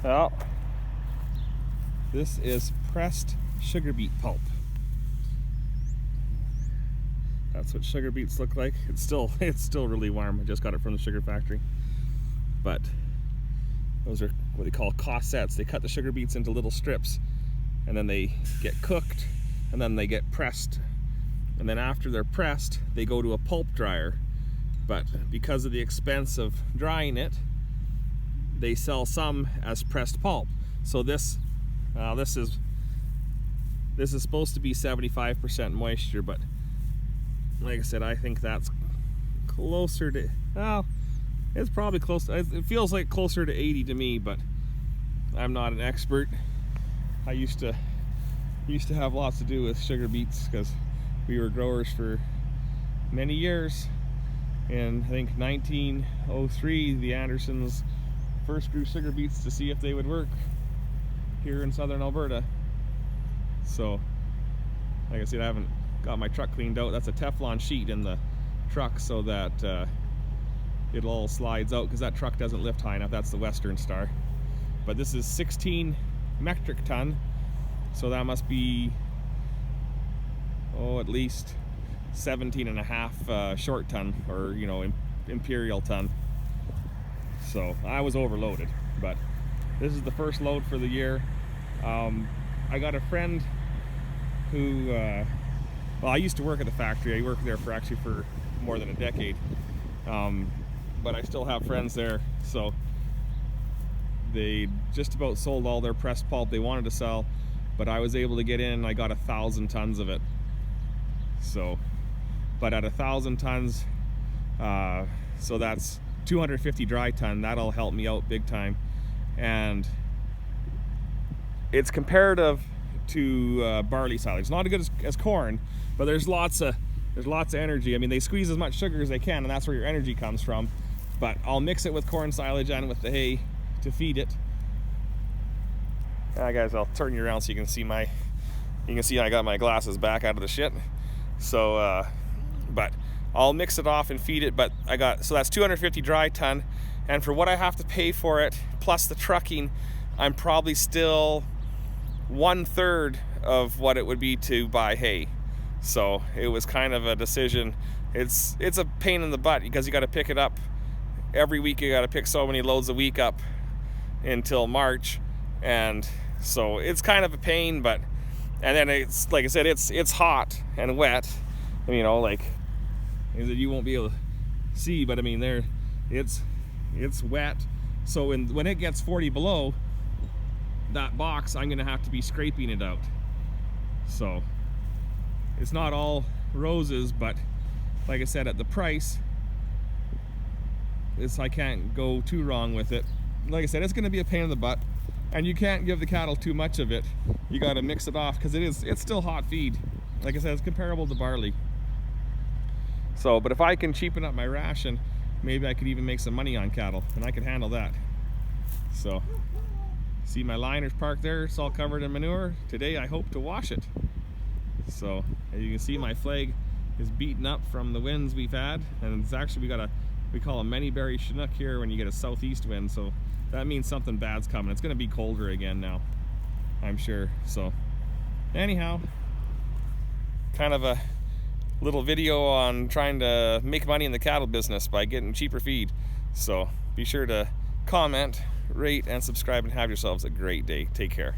Well, this is pressed sugar beet pulp. That's what sugar beets look like. It's still really warm. I just got it from the sugar factory. But those are what they call cossets. They cut the sugar beets into little strips, and then they get cooked, and then they get pressed. And then after they're pressed, they go to a pulp dryer. But because of the expense of drying it, they sell some as pressed pulp. So this is supposed to be 75% moisture, but like I said, I think that's closer to, well, it's probably close. It feels like closer to 80 to me, but I'm not an expert. I used to have lots to do with sugar beets because we were growers for many years. In I think 1903, the Andersons first grew sugar beets to see if they would work here in southern Alberta. So, like I said, I haven't got my truck cleaned out. That's a Teflon sheet in the truck so that it all slides out, because that truck doesn't lift high enough. That's the Western Star. But this is 16 metric ton, so that must be, at least 17 and a half short ton, or imperial ton. So I was overloaded, but this is the first load for the year. I got a friend who well, I used to work at the factory. I worked there for more than a decade, but I still have friends there. So they just about sold all their pressed pulp they wanted to sell, but I was able to get in and I got 1,000 tons of it. So, but at 1,000 tons, so that's 250 dry ton. That'll help me out big time, and it's comparative to barley silage. It's not as good as corn, but there's lots of energy. I mean, they squeeze as much sugar as they can, and that's where your energy comes from. But I'll mix it with corn silage and with the hay to feed it. Guys, I'll turn you around so you can see I got my glasses back out of the shit. So, but I'll mix it off and feed it. But so that's 250 dry ton, and for what I have to pay for it plus the trucking, I'm probably still 1/3 of what it would be to buy hay. So it was kind of a decision. It's a pain in the butt because you got to pick it up every week. You got to pick so many loads a week up until March, and so it's kind of a pain. But and then it's like I said, it's hot and wet, and like you won't be able to see, but I mean it's wet. So when it gets 40 below, that box, I'm gonna have to be scraping it out. So it's not all roses, but like I said, at the price, I can't go too wrong with it. Like I said, it's gonna be a pain in the butt, and you can't give the cattle too much of it. You gotta mix it off because it's still hot feed. Like I said, it's comparable to barley. So, but if I can cheapen up my ration, maybe I could even make some money on cattle, and I could handle that. So, see my liner's parked there, it's all covered in manure. Today I hope to wash it. So, as you can see, my flag is beaten up from the winds we've had, and it's actually, we call a many-berry chinook here when you get a southeast wind, so that means something bad's coming. It's gonna be colder again now, I'm sure. So, anyhow, kind of a little video on trying to make money in the cattle business by getting cheaper feed. So be sure to comment, rate, and subscribe, and have yourselves a great day. Take care.